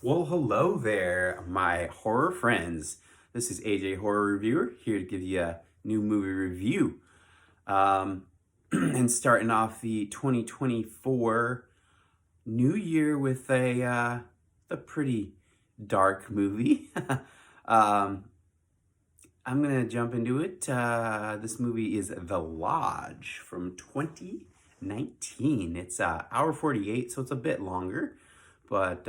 Well, hello there, my horror friends. This is AJ Horror Reviewer here to give you a new movie review. And starting off the 2024 new year with a pretty dark movie. um, I'm gonna jump into it. This movie is The Lodge from 2019. It's hour 48, so it's a bit longer, but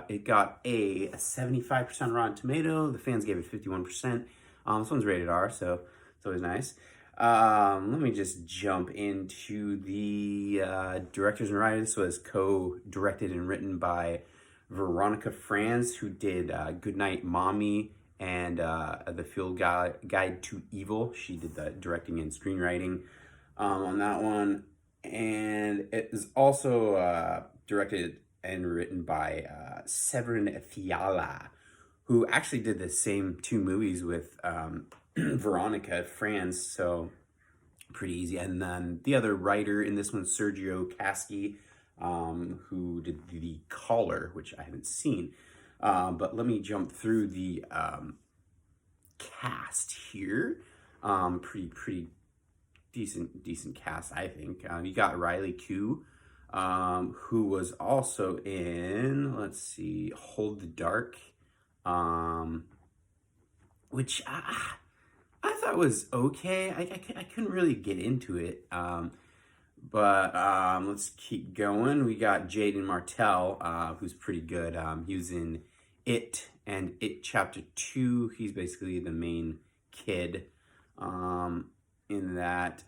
it got a 75% Rotten Tomato. The fans gave it 51%. This one's rated R, so it's always nice. Let me just jump into the directors and writers. This was co-directed and written by Veronica Franz, who did Goodnight Mommy and The Field Guide to Evil. She did the directing and screenwriting on that one. And it is also directed and written by Severin Fiala, who actually did the same two movies with Veronica Franz. So pretty easy. And then the other writer in this one, Sergio Caschi, who did The Caller, which I haven't seen. But let me jump through the cast here. Pretty decent cast, I think. You got Riley Koo, who was also in, let's see, Hold the Dark, which I thought was okay. I couldn't really get into it. But let's keep going. We got Jaden Martell, who's pretty good. He was in It and It Chapter 2. He's basically the main kid in that.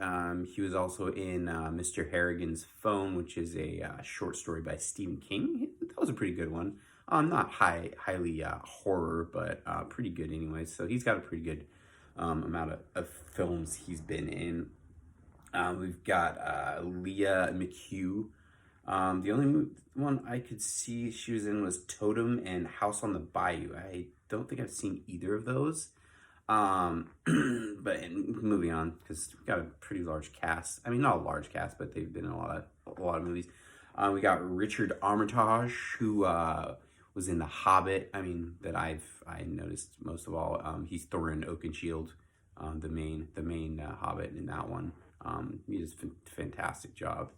He was also in Mr. Harrigan's Phone, which is a short story by Stephen King. That was a pretty good one. Not highly horror, but pretty good anyway. So he's got a pretty good amount of films he's been in. We've got Leah McHugh. The only one I could see she was in was Totem and House on the Bayou. I don't think I've seen either of those. But moving on, because we've got a pretty large cast. I mean, not a large cast, but they've been in a lot of movies. We got Richard Armitage, who was in The Hobbit. I mean, that I noticed most of all. He's Thorin Oakenshield, the main Hobbit in that one. He does a fantastic job.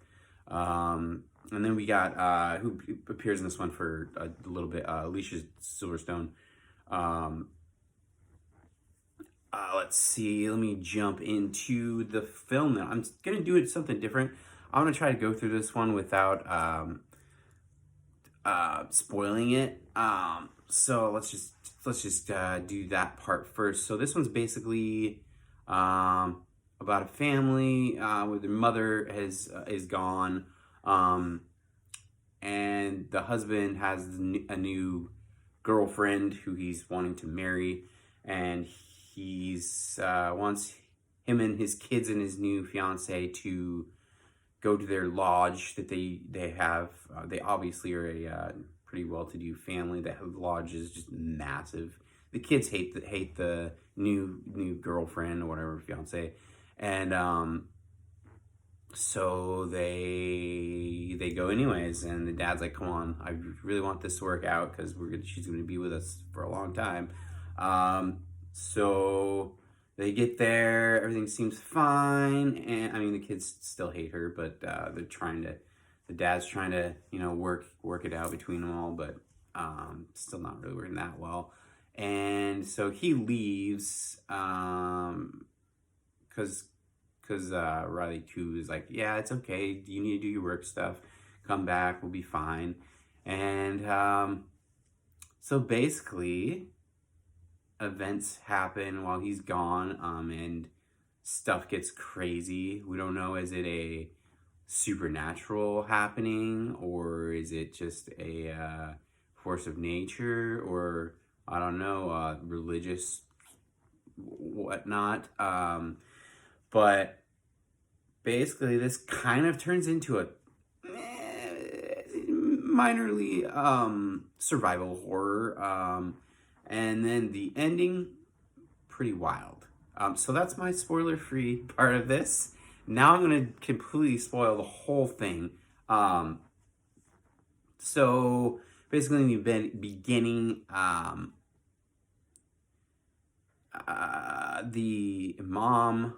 And then we got who appears in this one for a little bit, Alicia Silverstone. Let's see. Let me jump into the film now. I'm gonna do it something different. I'm gonna try to go through this one without spoiling it. So let's just do that part first. So this one's basically about a family where their mother is gone, and the husband has a new girlfriend who he's wanting to marry, and he's wants him and his kids and his new fiance to go to their lodge that they have. They obviously are a pretty well-to-do family. That lodge is just massive. The kids hate the new girlfriend or whatever, fiance, and so they go anyways. And the dad's like, "Come on, I really want this to work out because she's gonna be with us for a long time." So they get there, everything seems fine, and I mean the kids still hate her, but the dad's trying to work it out between them all, but still not really working that well. And so he leaves because Riley Koo is like, yeah, it's okay, you need to do your work stuff, come back, we'll be fine. And so basically events happen while he's gone, and stuff gets crazy. We don't know, is it a supernatural happening, or is it just a force of nature, or I don't know, religious whatnot. But basically this kind of turns into a minorly survival horror. And then the ending, pretty wild. So that's my spoiler-free part of this. Now I'm going to completely spoil the whole thing. So basically in the beginning, the mom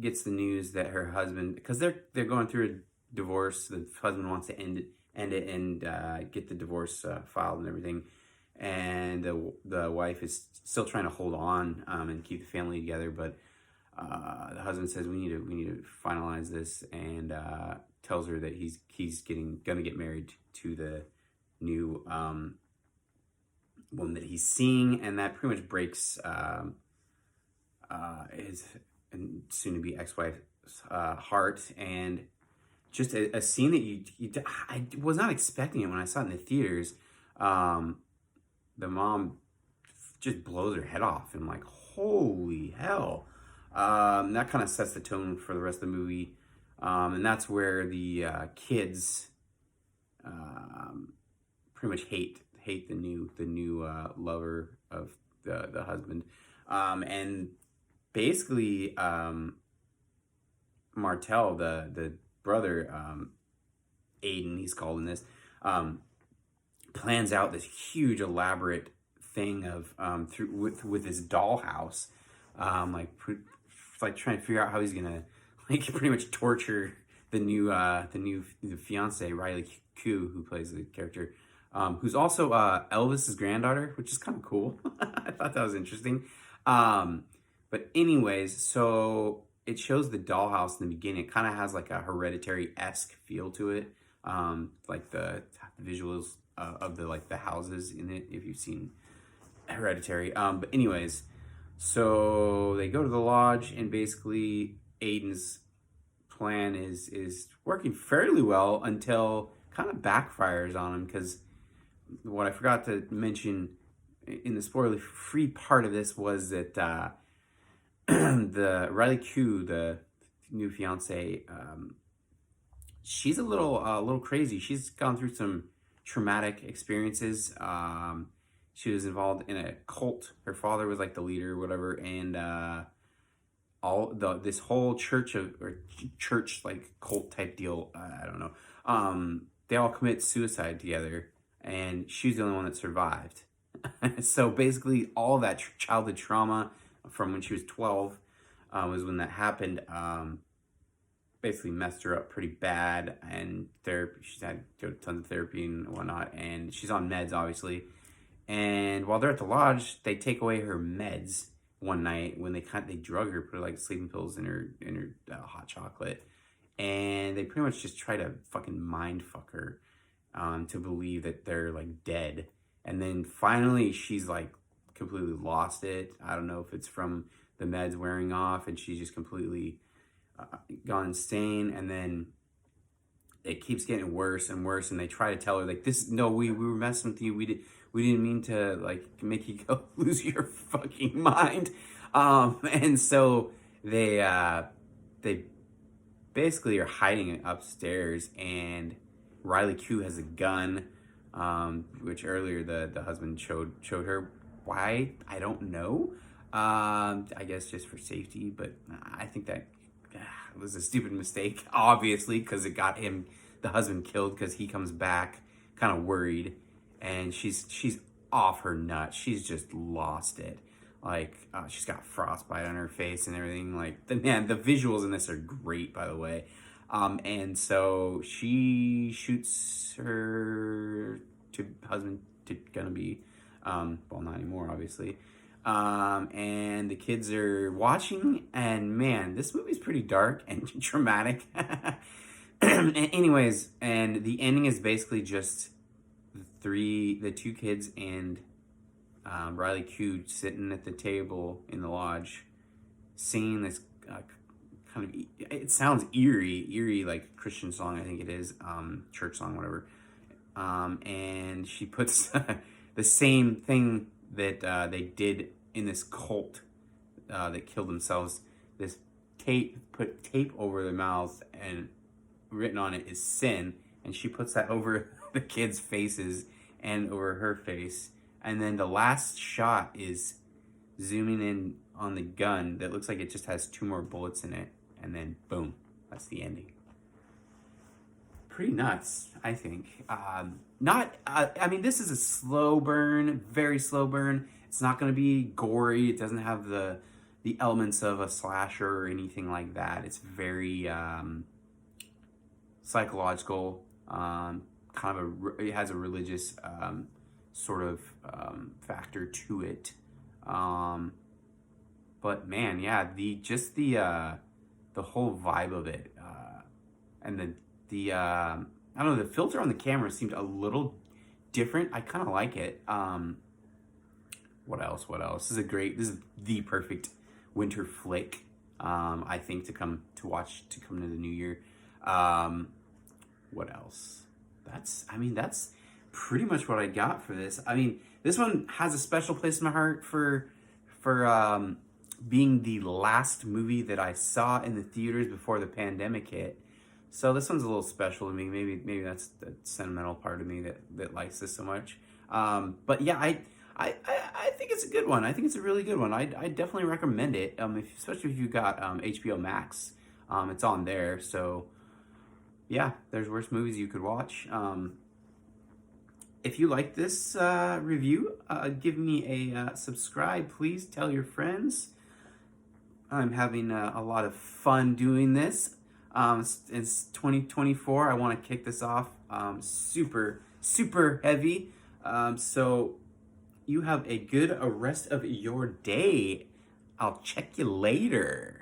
gets the news that her husband, because they're going through a divorce. The husband wants to end it and get the divorce filed and everything. And the wife is still trying to hold on and keep the family together, but the husband says we need to finalize this, and tells her that he's gonna get married to the new woman that he's seeing, and that pretty much breaks his soon to be ex-wife's heart. And just a scene that I was not expecting it when I saw it in the theaters. The mom just blows her head off, and I'm like, holy hell. That kind of sets the tone for the rest of the movie. And that's where the kids pretty much hate the new lover of the husband. And basically, Martell, the brother, Aiden, he's called in this, plans out this huge elaborate thing of with his dollhouse, like trying to figure out how he's gonna like pretty much torture the new fiance, Riley Koo, who plays the character, who's also Elvis's granddaughter, which is kind of cool. I thought that was interesting. But anyways, so it shows the dollhouse in the beginning. It kind of has like a Hereditary-esque feel to it, like the visuals of the houses in it, if you've seen Hereditary. But anyways, so they go to the lodge, and basically Aiden's plan is working fairly well until kind of backfires on him, because what I forgot to mention in the spoiler-free part of this was that the Riley Koo, the new fiance, she's a little crazy. She's gone through some traumatic experiences. She was involved in a cult. Her father was like the leader or whatever, and this whole church like cult type deal. I don't know. They all commit suicide together, and she's the only one that survived. So basically, all that childhood trauma from when she was 12 was when that happened. Basically messed her up pretty bad, and she's had to go to tons of therapy and whatnot, and she's on meds, obviously. And while they're at the lodge, they take away her meds one night when they drug her, put like sleeping pills in her hot chocolate, and they pretty much just try to fucking mind fuck her to believe that they're like dead. And then finally she's like completely lost it. I don't know if it's from the meds wearing off, and she's just completely gone insane. And then it keeps getting worse and worse, and they try to tell her like, we were messing with you, we didn't mean to like make you go lose your fucking mind. And so they basically are hiding it upstairs, and Riley Koo has a gun, which earlier the husband showed her. Why? I don't know. I guess just for safety, but I think that was a stupid mistake, obviously, because it got the husband, killed, because he comes back kind of worried, and she's off her nut. She's just lost it. Like, she's got frostbite on her face and everything. Like, the visuals in this are great, by the way. And so she shoots her husband to gonna be, well, not anymore, obviously. And the kids are watching, and man, this movie's pretty dark and dramatic. Anyways, and the ending is basically just the two kids and Riley Koo sitting at the table in the lodge, singing this kind of, it sounds eerie like Christian song, I think it is, church song, whatever. And she puts the same thing that they did in this cult that killed themselves. This put tape over their mouths, and written on it is sin, and she puts that over the kids' faces and over her face. And then the last shot is zooming in on the gun that looks like it just has 2 more bullets in it, and then boom, that's the ending. pretty nuts, I think. Not, I mean, this is a slow burn, very slow burn. It's not going to be gory. It doesn't have the elements of a slasher or anything like that. It's very psychological. Kind of it has a religious sort of factor to it. But man, yeah, the whole vibe of it, and the I don't know, the filter on the camera seemed a little different. I kind of like it. What else? What else? This is the perfect winter flick. I think to watch to come into the new year. What else? That's pretty much what I got for this. I mean, this one has a special place in my heart for being the last movie that I saw in the theaters before the pandemic hit. So this one's a little special to me. Maybe that's the sentimental part of me that likes this so much. But yeah, I think it's a good one. I think it's a really good one. I definitely recommend it. Especially if you got HBO Max. It's on there. So yeah, there's worse movies you could watch. If you like this review, give me a subscribe, please. Tell your friends. I'm having a lot of fun doing this. It's 2024. I want to kick this off super heavy. So you have a good rest of your day. I'll check you later.